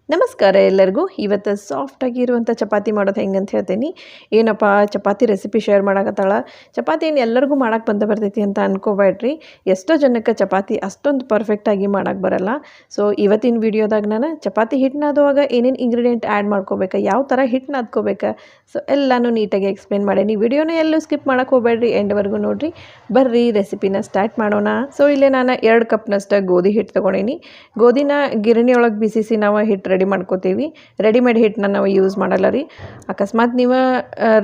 ನಮಸ್ಕಾರ ಎಲ್ಲರಿಗೂ. ಇವತ್ತು ಸಾಫ್ಟಾಗಿರುವಂಥ ಚಪಾತಿ ಮಾಡೋದು ಹೆಂಗೆ ಅಂತ ಹೇಳ್ತೀನಿ. ಏನಪ್ಪ ಚಪಾತಿ ರೆಸಿಪಿ ಶೇರ್ ಮಾಡಕತ್ತಾಳ, ಚಪಾತಿ ಏನು ಎಲ್ಲರಿಗೂ ಮಾಡಕ್ಕೆ ಬರ್ತೈತಿ ಅಂತ ಅನ್ಕೋಬೇಡ್ರಿ. ಎಷ್ಟೋ ಜನಕ್ಕೆ ಚಪಾತಿ ಅಷ್ಟೊಂದು ಪರ್ಫೆಕ್ಟಾಗಿ ಮಾಡಕ್ಕೆ ಬರಲ್ಲ. ಸೊ ಇವತ್ತಿನ ವಿಡಿಯೋದಾಗ ನಾನು ಚಪಾತಿ ಹಿಟ್ಟು ನಾದುವಾಗ ಏನೇನು ಇಂಗ್ರೀಡಿಯೆಂಟ್ ಆ್ಯಡ್ ಮಾಡ್ಕೋಬೇಕು, ಯಾವ ಥರ ಹಿಟ್ಟು ನಾದ್ಕೋಬೇಕು, ಸೊ ಎಲ್ಲನೂ ನೀಟಾಗಿ ಎಕ್ಸ್ಪ್ಲೇನ್ ಮಾಡೀನಿ. ವಿಡಿಯೋನ ಎಲ್ಲೂ ಸ್ಕಿಪ್ ಮಾಡಕ್ಕೆ ಹೋಗಬೇಡ್ರಿ, ಎಂಡ್ವರೆಗೂ ನೋಡಿರಿ. ಬರ್ರಿ ರೆಸಿಪಿನ ಸ್ಟಾರ್ಟ್ ಮಾಡೋಣ. ಸೊ ಇಲ್ಲೇ ನಾನು 2 ಕಪ್ನಷ್ಟು ಗೋಧಿ ಹಿಟ್ಟು ತೊಗೊಂಡೀನಿ. ಗೋಧಿನ ಗಿರಣಿ ಒಳಗೆ ಬಿಸಿಸಿ ನಾವು ಹಿಟ್ಟು ರೆಡಿ ಮಾಡ್ಕೋತೀವಿ. ರೆಡಿಮೇಡ್ ಹಿಟ್ಟನ್ನ ನಾವು ಯೂಸ್ ಮಾಡಲ್ಲ ರೀ. ಅಕಸ್ಮಾತ್ ನೀವು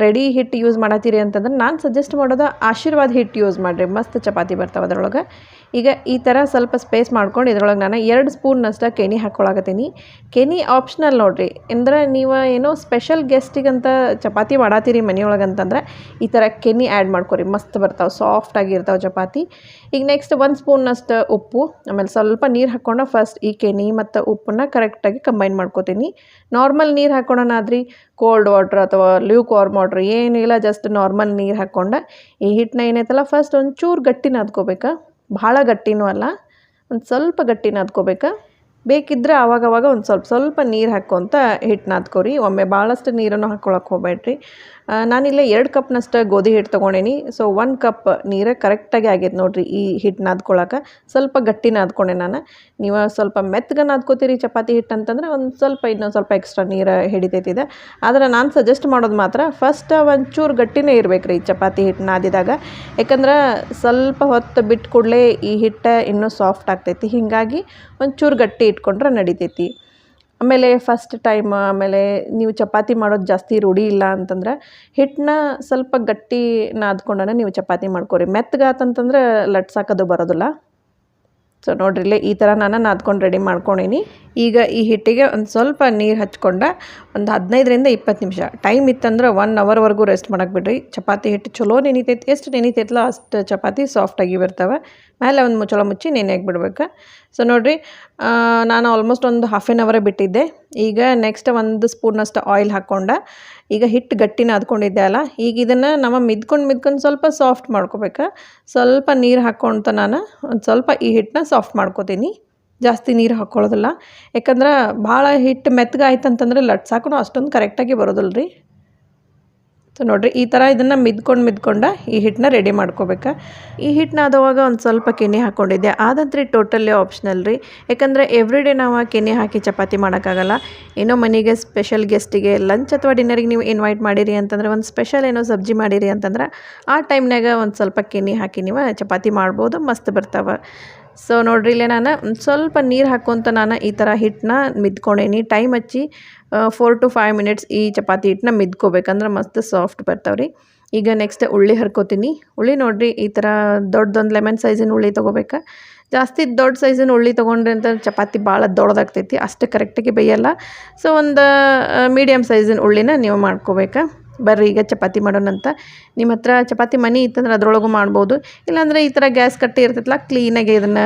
ರೆಡಿ ಹಿಟ್ಟು ಯೂಸ್ ಮಾಡತ್ತೀರಿ ಅಂತಂದ್ರೆ ನಾನು ಸಜೆಸ್ಟ್ ಮಾಡೋದು ಆಶೀರ್ವಾದ ಹಿಟ್ಟು ಯೂಸ್ ಮಾಡಿರಿ, ಮಸ್ತ್ ಚಪಾತಿ ಬರ್ತಾವೆ ಅದರೊಳಗೆ. ಈಗ ಈ ಥರ ಸ್ವಲ್ಪ ಸ್ಪೇಸ್ ಮಾಡ್ಕೊಂಡು ಇದ್ರೊಳಗೆ ನಾನು 2 ಸ್ಪೂನ್ನಷ್ಟು ಕೆನೆ ಹಾಕ್ಕೊಳಕತ್ತೀನಿ. ಕೆನೆ ಆಪ್ಷನಲ್ ನೋಡಿರಿ. ಅಂದ್ರೆ ನೀವು ಏನೋ ಸ್ಪೆಷಲ್ ಗೆಸ್ಟಿಗಂತ ಚಪಾತಿ ಮಾಡತ್ತೀರಿ ಮನೆಯೊಳಗೆ ಅಂತಂದ್ರೆ ಈ ಥರ ಕೆನೆ ಆ್ಯಡ್ ಮಾಡ್ಕೊರಿ, ಮಸ್ತ್ ಬರ್ತಾವೆ, ಸಾಫ್ಟಾಗಿರ್ತಾವೆ ಚಪಾತಿ. ಈಗ ನೆಕ್ಸ್ಟ್ 1 ಸ್ಪೂನ್ನಷ್ಟು ಉಪ್ಪು, ಆಮೇಲೆ ಸ್ವಲ್ಪ ನೀರು ಹಾಕ್ಕೊಂಡು ಫಸ್ಟ್ ಈ ಕೆನೆ ಮತ್ತು ಉಪ್ಪನ್ನ ಕರೆಕ್ಟಾಗಿ ಕಂಬೈನ್ ಮಾಡ್ಕೋತೀನಿ. ನಾರ್ಮಲ್ ನೀರು ಹಾಕ್ಕೊಳ್ಳೋಣಾದ್ರಿ, ಕೋಲ್ಡ್ ವಾಟ್ರ್ ಅಥವಾ ಲ್ಯೂಕ್ ವಾರ್ಮ್ ವಾಟ್ರ್ ಏನಿಲ್ಲ, ಜಸ್ಟ್ ನಾರ್ಮಲ್ ನೀರು ಹಾಕ್ಕೊಂಡು ಈ ಹಿಟ್ಟನ್ನ ಏನೈತಲ್ಲ ಫಸ್ಟ್ ಒಂಚೂರು ಗಟ್ಟಿ ನಾದ್ಕೋಬೇಕು. ಭಾಳ ಗಟ್ಟಿನೂ ಅಲ್ಲ, ಒಂದು ಸ್ವಲ್ಪ ಗಟ್ಟಿ ನಾದ್ಕೋಬೇಕು. ಬೇಕಿದ್ದರೆ ಆವಾಗವಾಗ ಒಂದು ಸ್ವಲ್ಪ ನೀರು ಹಾಕ್ಕೊತ ಹಿಟ್ಟು ನಾದ್ಕೊರಿ. ಒಮ್ಮೆ ಭಾಳಷ್ಟು ನೀರನ್ನು ಹಾಕ್ಕೊಳಕ್ಕೆ ಹೋಗ್ಬೇಡ್ರಿ. ನಾನಿಲ್ಲೇ 2 ಕಪ್ನಷ್ಟು ಗೋಧಿ ಹಿಟ್ಟು ತೊಗೊಂಡೇನಿ. ಸೊ 1 ಕಪ್ ನೀರು ಕರೆಕ್ಟಾಗಿ ಆಗೈತೆ ನೋಡಿರಿ ಈ ಹಿಟ್ಟು ನಾದ್ಕೊಳಕ್ಕೆ. ಸ್ವಲ್ಪ ಗಟ್ಟಿ ನಾದ್ಕೊಂಡೆ ನಾನು. ನೀವು ಸ್ವಲ್ಪ ಮೆತ್ತಗೆ ನಾದ್ಕೋತೀರಿ ಚಪಾತಿ ಹಿಟ್ಟು ಅಂತಂದ್ರೆ ಇನ್ನೊಂದು ಸ್ವಲ್ಪ ಎಕ್ಸ್ಟ್ರಾ ನೀರು ಹಿಡಿತೈತಿ ಇದೆ. ಆದರೆ ನಾನು ಸಜೆಸ್ಟ್ ಮಾಡೋದು ಮಾತ್ರ ಫಸ್ಟ್ ಒಂಚೂರು ಗಟ್ಟಿನೇ ಇರ್ಬೇಕು ರೀ ಚಪಾತಿ ಹಿಟ್ಟು ನಾದಿದಾಗ. ಯಾಕಂದ್ರೆ ಸ್ವಲ್ಪ ಹೊತ್ತು ಬಿಟ್ಟು ಕೂಡಲೇ ಈ ಹಿಟ್ಟು ಇನ್ನೂ ಸಾಫ್ಟ್ ಆಗ್ತೈತಿ. ಹೀಗಾಗಿ ಒಂಚೂರು ಗಟ್ಟಿ ಇಟ್ಕೊಂಡ್ರೆ ನಡಿತೈತಿ. ಆಮೇಲೆ ಫಸ್ಟ್ ಟೈಮ್ ಆಮೇಲೆ ನೀವು ಚಪಾತಿ ಮಾಡೋದು ಜಾಸ್ತಿ ರೂಢಿ ಇಲ್ಲ ಅಂತಂದ್ರೆ ಹಿಟ್ಟನ್ನ ಸ್ವಲ್ಪ ಗಟ್ಟಿ ನಾದ್ಕೊಂಡೇ ನೀವು ಚಪಾತಿ ಮಾಡ್ಕೊರಿ. ಮೆತ್ತಗಾತಂತಂದ್ರೆ ಲಟ್ಸಾಕೋದು ಬರೋದಿಲ್ಲ. ಸೊ ನೋಡ್ರಿ ಇಲ್ಲೇ ಈ ಥರ ನಾನು ನಾದ್ಕೊಂಡು ರೆಡಿ ಮಾಡ್ಕೊಂಡೀನಿ. ಈಗ ಈ ಹಿಟ್ಟಿಗೆ ಒಂದು ಸ್ವಲ್ಪ ನೀರು ಹಚ್ಕೊಂಡು ಒಂದು 15ರಿಂದ 20 ನಿಮಿಷ ಟೈಮ್ ಇತ್ತಂದ್ರೆ 1 ಅವರ್ವರೆಗೂ ರೆಸ್ಟ್ ಮಾಡಕ್ಕೆ ಬಿಡ್ರಿ. ಚಪಾತಿ ಹಿಟ್ಟು ಚಲೋ ನೆನಿತೈತಿ, ಎಷ್ಟು ನೆನಿತೈತಲ್ಲ ಅಷ್ಟು ಚಪಾತಿ ಸಾಫ್ಟಾಗಿ ಬರ್ತವೆ. ಮೇಲೆ ಒಂದು ಮುಚ್ಚಳ ಮುಚ್ಚಿ ನೆನೆಯಾಗಿ ಬಿಡ್ಬೇಕು. ಸೊ ನೋಡಿರಿ, ನಾನು ಆಲ್ಮೋಸ್ಟ್ ಒಂದು ಹಾಫ್ ಆನ್ ಅವರೇ ಬಿಟ್ಟಿದ್ದೆ. ಈಗ ನೆಕ್ಸ್ಟ್ 1 ಸ್ಪೂನಷ್ಟು ಆಯಿಲ್ ಹಾಕ್ಕೊಂಡು ಈಗ ಹಿಟ್ಟು ಗಟ್ಟಿ ನಾದ್ಕೊಂಡಿದ್ದೆ ಅಲ್ಲ, ಈಗ ಇದನ್ನು ನಾವು ಮಿದ್ಕೊಂಡು ಸ್ವಲ್ಪ ಸಾಫ್ಟ್ ಮಾಡ್ಕೋಬೇಕು. ಸ್ವಲ್ಪ ನೀರು ಹಾಕ್ಕೊತ ನಾನು ಒಂದು ಸ್ವಲ್ಪ ಈ ಹಿಟ್ಟನ್ನ ಸಾಫ್ಟ್ ಮಾಡ್ಕೋತೀನಿ. ಜಾಸ್ತಿ ನೀರು ಹಾಕ್ಕೊಳ್ಳೋದಿಲ್ಲ, ಯಾಕಂದ್ರೆ ಭಾಳ ಹಿಟ್ಟು ಮೆತ್ತಗಾಯ್ತು ಅಂತಂದ್ರೆ ಲಟ್ಸಾಕೂ ಅಷ್ಟೊಂದು ಕರೆಕ್ಟಾಗಿ ಬರೋದಿಲ್ಲ ರೀ. ಸೊ ನೋಡಿರಿ ಈ ಥರ ಇದನ್ನು ಮಿದ್ಕೊಂಡು ಈ ಹಿಟ್ಟನ್ನ ರೆಡಿ ಮಾಡ್ಕೋಬೇಕು. ಈ ಹಿಟ್ಟನ್ನ ಆದವಾಗ ಒಂದು ಸ್ವಲ್ಪ ಕೆನೆ ಹಾಕ್ಕೊಂಡಿದ್ದೆ. ಅದಂತ್ರಿ ಟೋಟಲಿ ಆಪ್ಷನಲ್ ರೀ. ಯಾಕಂದರೆ ಎವ್ರಿಡೇ ನಾವು ಕೆನೆ ಹಾಕಿ ಚಪಾತಿ ಮಾಡೋಕ್ಕಾಗಲ್ಲ. ಏನೋ ಮನೆಗೆ ಸ್ಪೆಷಲ್ ಗೆಸ್ಟಿಗೆ ಲಂಚ್ ಅಥವಾ ಡಿನ್ನರಿಗೆ ನೀವು ಇನ್ವೈಟ್ ಮಾಡಿರಿ ಅಂತಂದರೆ, ಒಂದು ಸ್ಪೆಷಲ್ ಏನೋ ಸಬ್ಜಿ ಮಾಡಿರಿ ಅಂತಂದ್ರೆ ಆ ಟೈಮ್ನಾಗ ಒಂದು ಸ್ವಲ್ಪ ಕೆನೆ ಹಾಕಿ ನೀವು ಚಪಾತಿ ಮಾಡ್ಬೋದು, ಮಸ್ತ್ ಬರ್ತಾವೆ. ಸೊ ನೋಡ್ರಿ ಇಲ್ಲೇ ನಾನು ಒಂದು ಸ್ವಲ್ಪ ನೀರು ಹಾಕ್ಕೊಂತ ನಾನು ಈ ಥರ ಹಿಟ್ಟನ್ನ ಮಿದ್ಕೊಂಡೇನಿ. ಟೈಮ್ ಹಚ್ಚಿ 4 to 5 ಮಿನಿಟ್ಸ್ ಈ ಚಪಾತಿ ಹಿಟ್ಟನ್ನ ಮಿದ್ಕೋಬೇಕಂದ್ರೆ ಮಸ್ತ್ ಸಾಫ್ಟ್ ಬರ್ತಾವೆ ರೀ. ಈಗ ನೆಕ್ಸ್ಟ್ ಉಳ್ಳಿ ಹರ್ಕೋತೀನಿ. ಉಳ್ಳಿ ನೋಡಿರಿ ಈ ಥರ ದೊಡ್ಡದೊಂದು ಲೆಮನ್ ಸೈಜಿನ ಉಳ್ಳಿ ತೊಗೋಬೇಕು. ಜಾಸ್ತಿ ದೊಡ್ಡ ಸೈಜಿನ ಉಳ್ಳಿ ತೊಗೊಂಡ್ರಿ ಅಂತ ಚಪಾತಿ ಭಾಳ ದೊಡ್ಡದಾಗ್ತೈತಿ, ಅಷ್ಟು ಕರೆಕ್ಟಾಗಿ ಬೇಯಲ್ಲ. ಸೊ ಒಂದು ಮೀಡಿಯಮ್ ಸೈಜಿನ ಉಳ್ಳಿನ ನೀವು ಮಾಡ್ಕೋಬೇಕು. ಬರ್ರಿ ಈಗ ಚಪಾತಿ ಮಾಡೋಣಂತ. ನಿಮ್ಮ ಹತ್ರ ಚಪಾತಿ ಮನೆ ಇತ್ತಂದ್ರೆ ಅದ್ರೊಳಗೂ ಮಾಡ್ಬೋದು. ಇಲ್ಲಾಂದರೆ ಈ ಥರ ಗ್ಯಾಸ್ ಕಟ್ಟಿ ಇರ್ತೈತಲ್ಲ, ಕ್ಲೀನಾಗಿ ಇದನ್ನು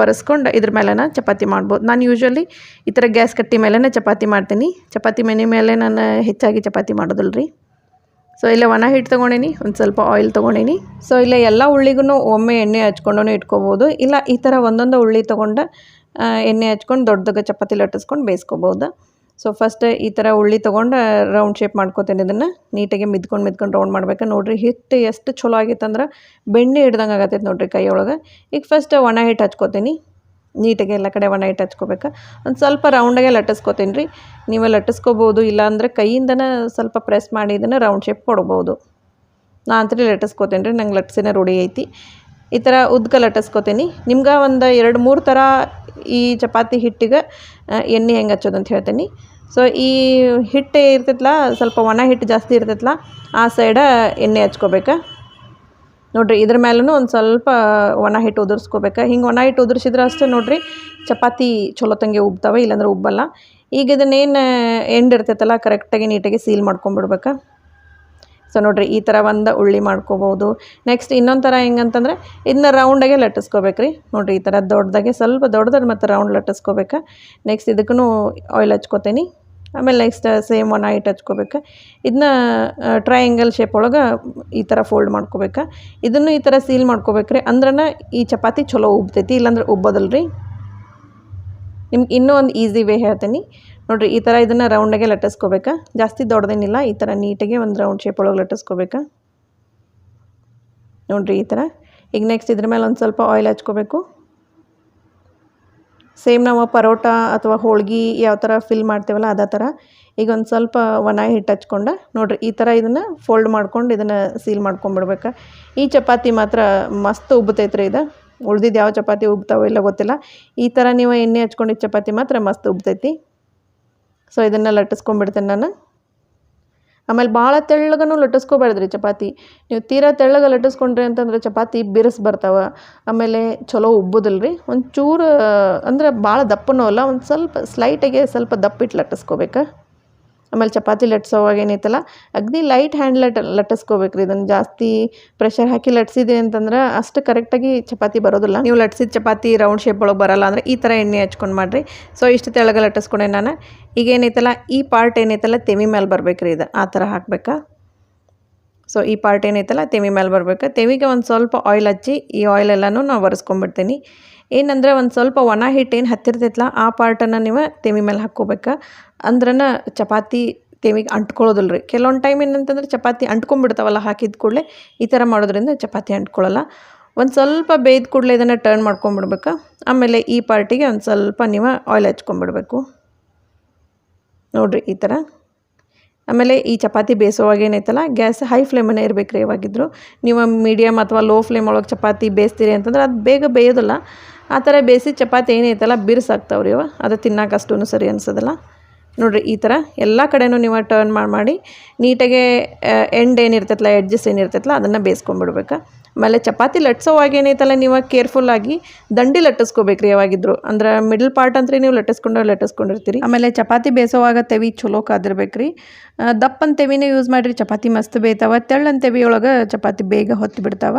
ಒರೆಸ್ಕೊಂಡು ಇದ್ರ ಮೇಲೆನ ಚಪಾತಿ ಮಾಡ್ಬೋದು. ನಾನು ಯೂಶ್ವಲಿ ಈ ಥರ ಗ್ಯಾಸ್ ಕಟ್ಟಿ ಮೇಲೇ ಚಪಾತಿ ಮಾಡ್ತೀನಿ. ಚಪಾತಿ ಮನೆ ಮೇಲೆ ನಾನು ಹೆಚ್ಚಾಗಿ ಚಪಾತಿ ಮಾಡೋದಿಲ್ಲ ರೀ. ಸೊ ಇಲ್ಲೇ ಒಣ ಹಿಟ್ಟು ತೊಗೊಂಡೇನಿ, ಒಂದು ಸ್ವಲ್ಪ ಆಯಿಲ್ ತೊಗೊಂಡೇನಿ. ಸೊ ಇಲ್ಲೇ ಎಲ್ಲ ಉಳ್ಳಿಗೂ ಒಮ್ಮೆ ಎಣ್ಣೆ ಹಚ್ಕೊಂಡು ಇಟ್ಕೋಬೋದು. ಇಲ್ಲ ಈ ಥರ ಒಂದೊಂದು ಉಳ್ಳಿ ತೊಗೊಂಡು ಎಣ್ಣೆ ಹಚ್ಕೊಂಡು ದೊಡ್ಡದಾಗ ಚಪಾತಿ ಲಟ್ಟಿಸ್ಕೊಂಡು ಬೇಯಿಸ್ಕೋಬೋದು. ಸೊ ಫಸ್ಟ್ ಈ ಥರ ಉಳ್ಳಿ ತೊಗೊಂಡು ರೌಂಡ್ ಶೇಪ್ ಮಾಡ್ಕೋತೀನಿ. ಇದನ್ನು ನೀಟಾಗಿ ಮಿದ್ಕೊಂಡು ರೌಂಡ್ ಮಾಡ್ಬೇಕು. ನೋಡಿರಿ ಹಿಟ್ಟು ಎಷ್ಟು ಚಲೋ ಆಗಿತ್ತಂದ್ರೆ ಬೆಣ್ಣೆ ಹಿಡ್ದಂಗೆ ಆಗತ್ತೈತೆ ನೋಡಿರಿ ಕೈಯೊಳಗೆ. ಈಗ ಫಸ್ಟ್ ಒಣ ಹಿಟ್ಟು ಹಚ್ಕೋತೀನಿ. ನೀಟಾಗಿ ಎಲ್ಲ ಕಡೆ ಒಣ ಹಿಟ್ಟು ಹಚ್ಕೋಬೇಕು. ಒಂದು ಸ್ವಲ್ಪ ರೌಂಡಾಗೆ ಲಟ್ಟಿಸ್ಕೋತೀನಿ ರೀ. ನೀವು ಲಟ್ಟಿಸ್ಕೋಬೋದು, ಇಲ್ಲಾಂದರೆ ಕೈಯಿಂದನೇ ಸ್ವಲ್ಪ ಪ್ರೆಸ್ ಮಾಡಿ ಇದನ್ನು ರೌಂಡ್ ಶೇಪ್ ಕೊಡ್ಬೋದು. ನಾನು ಅಂತೂ ಲಟ್ಟಿಸ್ಕೋತೀನಿ ರೀ, ನಂಗೆ ಲಟ್ಸಿನ ರೂಢಿ ಐತಿ. ಈ ಥರ ಉದ್ಕ ಲಟ್ಟಿಸ್ಕೋತೀನಿ. ನಿಮ್ಗೆ ಒಂದು 2-3 ಥರ ಈ ಚಪಾತಿ ಹಿಟ್ಟಿಗೆ ಎಣ್ಣೆ ಹೆಂಗೆ ಹಚ್ಚೋದು ಅಂತ ಹೇಳ್ತೀನಿ. ಸೊ ಈ ಹಿಟ್ಟು ಇರ್ತೈತಲ್ಲ, ಸ್ವಲ್ಪ ಒಣ ಹಿಟ್ಟು ಜಾಸ್ತಿ ಇರ್ತೈತಲ್ಲ, ಆ ಸೈಡ ಎಣ್ಣೆ ಹಚ್ಕೋಬೇಕು. ನೋಡಿರಿ ಇದ್ರ ಮೇಲೂ ಒಂದು ಸ್ವಲ್ಪ ಒಣ ಹಿಟ್ಟು ಉದುರಿಸ್ಕೋಬೇಕು. ಹಿಂಗೆ ಒಣ ಹಿಟ್ಟು ಉದುರಿಸಿದ್ರೆ ಅಷ್ಟೇ ನೋಡಿರಿ ಚಪಾತಿ ಚಲೋ ತಂಗೆ ಉಬ್ತಾವೆ, ಇಲ್ಲಾಂದ್ರೆ ಉಬ್ಬಲ್ಲ. ಈಗ ಇದನ್ನೇನು ಎಂಡ್ ಇರ್ತೈತಲ್ಲ ಕರೆಕ್ಟಾಗಿ ನೀಟಾಗಿ ಸೀಲ್ ಮಾಡ್ಕೊಂಬಿಡ್ಬೇಕು. ಸೊ ನೋಡಿರಿ ಈ ಥರ ಒಂದು ಉಳ್ಳಿ ಮಾಡ್ಕೋಬೋದು. ನೆಕ್ಸ್ಟ್ ಇನ್ನೊಂದು ಥರ ಹೆಂಗಂತಂದ್ರೆ ಇದನ್ನ ರೌಂಡಾಗೆ ಲಟ್ಟಿಸ್ಕೋಬೇಕು ರೀ. ನೋಡಿರಿ ಈ ಥರ ದೊಡ್ಡದಾಗೆ ಸ್ವಲ್ಪ ದೊಡ್ಡದಾಗಿ ಮತ್ತು ರೌಂಡ್ ಲಟ್ಟಿಸ್ಕೋಬೇಕು. ನೆಕ್ಸ್ಟ್ ಇದಕ್ಕೂ ಆಯಿಲ್ ಹಚ್ಕೋತೀನಿ. ಆಮೇಲೆ ನೆಕ್ಸ್ಟ್ ಸೇಮ್ ಒಣ ಹಿಟ್ಟು ಹಚ್ಕೋಬೇಕು. ಇದನ್ನ ಟ್ರಯಾಂಗಲ್ ಶೇಪ್ ಒಳಗೆ ಈ ಥರ ಫೋಲ್ಡ್ ಮಾಡ್ಕೋಬೇಕು. ಇದನ್ನು ಈ ಥರ ಸೀಲ್ ಮಾಡ್ಕೋಬೇಕ್ರಿ, ಅಂದ್ರೆ ಈ ಚಪಾತಿ ಚಲೋ ಉಬ್ತೈತಿ, ಇಲ್ಲಾಂದ್ರೆ ಉಬ್ಬೋದಲ್ಲ ರೀ. ನಿಮ್ಗೆ ಇನ್ನೂ ಒಂದು ಈಸಿ ವೇ ಹೇಳ್ತೀನಿ. ನೋಡಿರಿ ಈ ಥರ ಇದನ್ನು ರೌಂಡಾಗೆ ಲಟ್ಟಿಸ್ಕೋಬೇಕಾ, ಜಾಸ್ತಿ ದೊಡ್ಡದೇನಿಲ್ಲ, ಈ ಥರ ನೀಟಾಗಿ ಒಂದು ರೌಂಡ್ ಶೇಪ್ ಒಳಗೆ ಲಟ್ಟಿಸ್ಕೋಬೇಕಾ ನೋಡಿರಿ ಈ ಥರ. ಈಗ ನೆಕ್ಸ್ಟ್ ಇದ್ರ ಮೇಲೆ ಒಂದು ಸ್ವಲ್ಪ ಆಯಿಲ್ ಹಚ್ಕೋಬೇಕು. ಸೇಮ್ ನಾವು ಪರೋಟ ಅಥವಾ ಹೋಳ್ಗೆ ಯಾವ ಥರ ಫಿಲ್ ಮಾಡ್ತೇವಲ್ಲ ಅದೇ ಥರ. ಈಗ ಒಂದು ಸ್ವಲ್ಪ ಒಣ ಹಿಟ್ಟು ಹಚ್ಕೊಂಡು ನೋಡಿರಿ ಈ ಥರ ಇದನ್ನು ಫೋಲ್ಡ್ ಮಾಡ್ಕೊಂಡು ಇದನ್ನು ಸೀಲ್ ಮಾಡ್ಕೊಂಬಿಡ್ಬೇಕು. ಈ ಚಪಾತಿ ಮಾತ್ರ ಮಸ್ತ್ ಉಬ್ಬತೈತ್ರಿ ಇದು. ಉಳ್ದಿದ್ದು ಯಾವ ಚಪಾತಿ ಉಬ್ತಾವೋ ಇಲ್ಲ ಗೊತ್ತಿಲ್ಲ, ಈ ಥರ ನೀವು ಎಣ್ಣೆ ಹಚ್ಕೊಂಡಿದ್ದು ಚಪಾತಿ ಮಾತ್ರ ಮಸ್ತ್ ಉಬ್ತೈತಿ. ಸೊ ಇದನ್ನು ಲಟ್ಟಿಸ್ಕೊಂಡ್ಬಿಡ್ತೇನೆ ನಾನು. ಆಮೇಲೆ ಭಾಳ ತೆಳ್ಳಗನೂ ಲಟ್ಟಿಸ್ಕೋಬಾರ್ದ್ರಿ ಚಪಾತಿ. ನೀವು ತೀರಾ ತೆಳ್ಳಗೆ ಲಟ್ಟಿಸ್ಕೊಂಡ್ರಿ ಅಂತಂದ್ರೆ ಚಪಾತಿ ಬಿರುಸು ಬರ್ತಾವೆ, ಆಮೇಲೆ ಚಲೋ ಉಬ್ಬುದಿಲ್ಲ ರೀ. ಒಂಚೂರು ಅಂದ್ರೆ ಭಾಳ ದಪ್ಪನೂ ಅಲ್ಲ, ಒಂದು ಸ್ವಲ್ಪ ಸ್ಲೈಟಾಗೆ ಸ್ವಲ್ಪ ದಪ್ಪಿಟ್ಟು ಲಟ್ಟಿಸ್ಕೋಬೇಕು. ಆಮೇಲೆ ಚಪಾತಿ ಲಟ್ಸೋವಾಗ ಏನೈತಲ್ಲ ಅಗ್ದಿ ಲೈಟ್ ಹ್ಯಾಂಡ್ ಲಟ್ಟಿಸ್ಕೋಬೇಕ್ರಿ. ಇದನ್ನು ಜಾಸ್ತಿ ಪ್ರೆಷರ್ ಹಾಕಿ ಲಟ್ಸಿದೆ ಅಂತಂದ್ರೆ ಅಷ್ಟು ಕರೆಕ್ಟಾಗಿ ಚಪಾತಿ ಬರೋದಿಲ್ಲ. ನೀವು ಲಟ್ಸಿದ ಚಪಾತಿ ರೌಂಡ್ ಶೇಪ್ ಒಳಗೆ ಬರೋಲ್ಲ ಅಂದರೆ ಈ ಥರ ಎಣ್ಣೆ ಹಚ್ಕೊಂಡು ಮಾಡಿರಿ. ಸೊ ಇಷ್ಟು ತೆಳಗೆ ಲಟ್ಟಿಸ್ಕೊಂಡೆ ನಾನು. ಈಗ ಏನೈತಲ್ಲ ಈ ಪಾರ್ಟ್ ಏನೈತಲ್ಲ ತೆವಿ ಮೇಲೆ ಬರ್ಬೇಕ್ರಿ, ಇದು ಆ ಥರ ಹಾಕ್ಬೇಕಾ. ಸೊ ಈ ಪಾರ್ಟ್ ಏನೈತಲ್ಲ ತೆವಿ ಮೇಲೆ ಬರ್ಬೇಕು. ತೆವಿಗೆ ಒಂದು ಸ್ವಲ್ಪ ಆಯಿಲ್ ಹಚ್ಚಿ ಈ ಆಯಿಲ್ ಎಲ್ಲನೂ ನಾವು ಒರೆಸ್ಕೊಂಡ್ಬಿಡ್ತೀನಿ. ಏನಂದ್ರೆ ಒಂದು ಸ್ವಲ್ಪ ಒಣ ಹಿಟ್ಟು ಏನು ಹತ್ತಿರ್ತೈತಲ್ಲ ಆ ಪಾರ್ಟನ್ನು ನೀವು ತೆವಿ ಮೇಲೆ ಹಾಕ್ಕೋಬೇಕು. ಅಂದ್ರನ ಚಪಾತಿ ತೆವಿಗೆ ಅಂಟ್ಕೊಳ್ಳೋದಿಲ್ಲ ರೀ. ಕೆಲವೊಂದು ಟೈಮ್ ಏನಂತಂದ್ರೆ ಚಪಾತಿ ಅಂಟ್ಕೊಂಡ್ಬಿಡ್ತಾವಲ್ಲ ಹಾಕಿದ ಕೂಡಲೇ. ಈ ಥರ ಮಾಡೋದ್ರಿಂದ ಚಪಾತಿ ಅಂಟ್ಕೊಳ್ಳಲ್ಲ. ಒಂದು ಸ್ವಲ್ಪ ಬೇಯ್ದ ಕೂಡಲೇ ಇದನ್ನು ಟರ್ನ್ ಮಾಡ್ಕೊಂಬಿಡ್ಬೇಕು. ಆಮೇಲೆ ಈ ಪಾರ್ಟಿಗೆ ಒಂದು ಸ್ವಲ್ಪ ನೀವು ಆಯಿಲ್ ಹಚ್ಕೊಂಡ್ಬಿಡ್ಬೇಕು ನೋಡಿರಿ ಈ ಥರ. ಆಮೇಲೆ ಈ ಚಪಾತಿ ಬೇಯಿಸೋವಾಗ ಏನೈತಲ್ಲ ಗ್ಯಾಸ್ ಹೈ ಫ್ಲೇಮನ್ನೇ ಇರಬೇಕು ರೀ. ಯಾವಾಗಿದ್ದರೂ ನೀವು ಮೀಡಿಯಮ್ ಅಥವಾ ಲೋ ಫ್ಲೇಮ್ ಒಳಗೆ ಚಪಾತಿ ಬೇಯಿಸ್ತೀರಿ ಅಂತಂದ್ರೆ ಅದು ಬೇಗ ಬೇಯೋದಿಲ್ಲ. ಆ ಥರ ಬೇಯಿಸಿ ಚಪಾತಿ ಏನೈತಲ್ಲ ಬಿರುಸಾಗ್ತಾವ್ರಿ ಅವ, ಅದು ತಿನ್ನೋಕೆ ಅಷ್ಟೂ ಸರಿ ಅನ್ಸೋದಿಲ್ಲ. ನೋಡಿರಿ ಈ ಥರ ಎಲ್ಲ ಕಡೆನೂ ನೀವು ಟರ್ನ್ ಮಾಡಿ ನೀಟಾಗೆ ಎಂಡ್ ಏನಿರ್ತೈತಲ್ಲ ಎಡ್ಜಸ್ ಏನಿರ್ತೈತಲ್ಲ ಅದನ್ನು ಬೇಯಿಸ್ಕೊಂಡ್ಬಿಡ್ಬೇಕು. ಆಮೇಲೆ ಚಪಾತಿ ಲಟ್ಸೋವಾಗ ಏನೈತಲ್ಲ ನೀವು ಕೇರ್ಫುಲ್ಲಾಗಿ ದಂಡಿ ಲಟ್ಟಿಸ್ಕೋಬೇಕ್ರಿ ಯಾವಾಗಿದ್ರು. ಅಂದ್ರೆ ಮಿಡಲ್ ಪಾರ್ಟ್ ಅಂದ್ರೆ ನೀವು ಲಟ್ಟಿಸ್ಕೊಂಡಿರ್ತೀರಿ. ಆಮೇಲೆ ಚಪಾತಿ ಬೇಯಿಸೋವಾಗ ತೆವಿ ಚಲೋ ಕಾದಿರ್ಬೇಕ್ರಿ. ದಪ್ಪನ ತೆವಿನೇ ಯೂಸ್ ಮಾಡಿರಿ, ಚಪಾತಿ ಮಸ್ತ್ ಬೇಯ್ತಾವ. ತೆಳ್ಳನ ತೆವಿ ಒಳಗೆ ಚಪಾತಿ ಬೇಗ ಹೊತ್ತು ಬಿಡ್ತಾವ.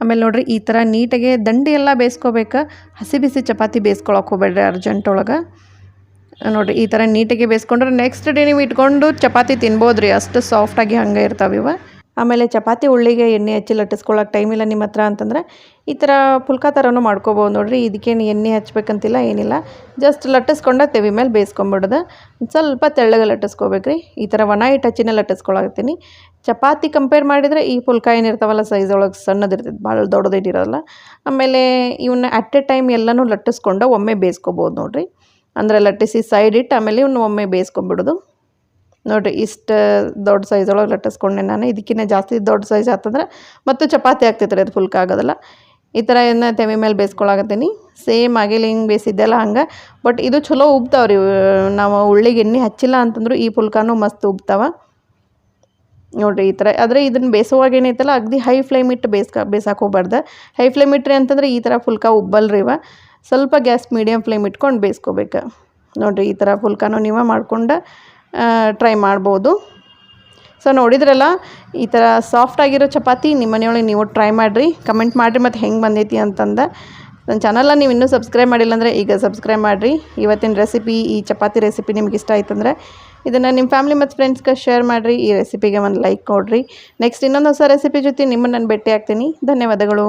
ಆಮೇಲೆ ನೋಡಿರಿ ಈ ಥರ ನೀಟಾಗೆ ದಂಡಿ ಎಲ್ಲ ಬೇಯಿಸ್ಕೋಬೇಕು. ಹಸಿ ಬಿಸಿ ಚಪಾತಿ ಬೇಯಿಸ್ಕೊಳಕ್ಕೆ ಹೋಗ್ಬೇಡ್ರಿ ಅರ್ಜೆಂಟ್ ಒಳಗೆ. ನೋಡಿರಿ ಈ ಥರ ನೀಟಾಗಿ ಬೇಯಿಸ್ಕೊಂಡ್ರೆ ನೆಕ್ಸ್ಟ್ ಡೇ ನೀವು ಇಟ್ಕೊಂಡು ಚಪಾತಿ ತಿನ್ಬೋದು ರೀ, ಅಷ್ಟು ಸಾಫ್ಟಾಗಿ ಹಂಗೆ ಇರ್ತಾವೆ ಇವ. ಆಮೇಲೆ ಚಪಾತಿ ಉಳ್ಳಿಗೆ ಎಣ್ಣೆ ಹಚ್ಚಿ ಲಟ್ಟಿಸ್ಕೊಳಕ್ಕೆ ಟೈಮ್ ಇಲ್ಲ ನಿಮ್ಮ ಹತ್ರ ಅಂತಂದ್ರೆ ಈ ಥರ ಪುಲ್ಕ ಥರನೂ ಮಾಡ್ಕೋಬೋದು ನೋಡಿರಿ. ಇದಕ್ಕೇನು ಎಣ್ಣೆ ಹಚ್ಬೇಕಂತಿಲ್ಲ ಏನಿಲ್ಲ, ಜಸ್ಟ್ ಲಟ್ಟಿಸ್ಕೊಂಡು ತೆವಿ ಮೇಲೆ ಬೇಯಿಸ್ಕೊಂಬಿಡೋದು. ಸ್ವಲ್ಪ ತೆಳ್ಳಗೆ ಲಟ್ಟಿಸ್ಕೋಬೇಕ್ರಿ. ಈ ಥರ ಒಣ ಹಿಟ್ಟು ಹಚ್ಚಿನೇ ಲಟ್ಟಿಸ್ಕೊಳತ್ತೀನಿ. ಚಪಾತಿ ಕಂಪೇರ್ ಮಾಡಿದರೆ ಈ ಪುಲ್ಕ ಏನಿರ್ತಾವಲ್ಲ ಸೈಜ್ ಒಳಗೆ ಸಣ್ಣದಿರ್ತೈತೆ, ಭಾಳ ದೊಡ್ಡದೇನಿರೋಲ್ಲ. ಆಮೇಲೆ ಇವನ್ನ ಅಟ್ ಎ ಟೈಮ್ ಎಲ್ಲನೂ ಲಟ್ಟಿಸ್ಕೊಂಡು ಒಮ್ಮೆ ಬೇಯಿಸ್ಕೋಬೋದು ನೋಡಿರಿ. ಅಂದರೆ ಲಟ್ಟಿಸಿ ಸೈಡ್ ಇಟ್ಟು ಆಮೇಲೆ ಇವನ್ನ ಒಮ್ಮೆ ಬೇಯಿಸ್ಕೊಂಬಿಡೋದು ನೋಡಿರಿ. ಇಷ್ಟು ದೊಡ್ಡ ಸೈಜ್ ಒಳಗೆ ಲಟ್ಟಿಸ್ಕೊಂಡೆ ನಾನು. ಇದಕ್ಕಿಂತ ಜಾಸ್ತಿ ದೊಡ್ಡ ಸೈಜ್ ಆಗ್ತಂದ್ರೆ ಮತ್ತು ಚಪಾತಿ ಆಗ್ತೈತೆ ರೀ, ಅದು ಫುಲ್ಕ ಆಗೋದಿಲ್ಲ. ಈ ಥರ ಇದನ್ನ ತೆವಿ ಮೇಲೆ ಬೇಯಿಸ್ಕೊಳಕತ್ತೀನಿ. ಸೇಮ್ ಆಗಿಲ್ಲ ಹಿಂಗೆ ಬೇಯಿಸಿದ್ದೆಲ್ಲ ಹಂಗೆ. ಬಟ್ ಇದು ಚಲೋ ಉಬ್ತಾವ್ರಿ. ನಾವು ಉಳ್ಳಿಗೆ ಎಣ್ಣೆ ಹಚ್ಚಿಲ್ಲ ಅಂತಂದ್ರು ಈ ಪುಲ್ಕನೂ ಮಸ್ತ್ ಉಬ್ತಾವ ನೋಡಿರಿ ಈ ಥರ. ಆದರೆ ಇದನ್ನು ಬೇಯಿಸುವಾಗ ಏನೈತಲ್ಲ ಅಗ್ದಿ ಹೈ ಫ್ಲೇಮ್ ಇಟ್ಟು ಬೇಯಿಸಕ್ಕೆ ಹೋಗ್ಬಾರ್ದು. ಹೈ ಫ್ಲೇಮ್ ಇಟ್ರಿ ಅಂತಂದ್ರೆ ಈ ಥರ ಫುಲ್ಕ ಉಬ್ಬಲ್ರಿ ಇವ. ಸ್ವಲ್ಪ ಗ್ಯಾಸ್ ಮೀಡಿಯಮ್ ಫ್ಲೇಮ್ ಇಟ್ಕೊಂಡು ಬೇಯಿಸ್ಕೋಬೇಕು ನೋಡಿರಿ. ಈ ಥರ ಫುಲ್ಕನೂ ನೀವು ಮಾಡ್ಕೊಂಡು ಟ್ರೈ ಮಾಡ್ಬೋದು. ಸೊ ನೋಡಿದ್ರಲ್ಲ ಈ ಥರ ಸಾಫ್ಟಾಗಿರೋ ಚಪಾತಿ ನಿಮ್ಮ ಮನೆಯೊಳಗೆ ನೀವು ಟ್ರೈ ಮಾಡಿರಿ, ಕಮೆಂಟ್ ಮಾಡಿರಿ ಮತ್ತು ಹೆಂಗೆ ಬಂದೈತಿ ಅಂತಂದು. ನನ್ನ ಚಾನಲ್ನ ನೀವು ಇನ್ನೂ ಸಬ್ಸ್ಕ್ರೈಬ್ ಮಾಡಿಲ್ಲ ಅಂದರೆ ಈಗ ಸಬ್ಸ್ಕ್ರೈಬ್ ಮಾಡಿರಿ. ಇವತ್ತಿನ ರೆಸಿಪಿ ಈ ಚಪಾತಿ ರೆಸಿಪಿ ನಿಮ್ಗೆ ಇಷ್ಟ ಆಯ್ತಂದ್ರೆ ಇದನ್ನು ನಿಮ್ಮ ಫ್ಯಾಮಿಲಿ ಮತ್ತು ಫ್ರೆಂಡ್ಸ್ಗೆ ಶೇರ್ ಮಾಡಿರಿ. ಈ ರೆಸಿಪಿಗೆ ಒಂದು ಲೈಕ್ ಕೊಡಿರಿ. ನೆಕ್ಸ್ಟ್ ಇನ್ನೊಂದು ಹೊಸ ರೆಸಿಪಿ ಜೊತೆ ನಿಮ್ಮನ್ನು ನಾನು ಭೇಟಿ ಆಗ್ತೀನಿ. ಧನ್ಯವಾದಗಳು.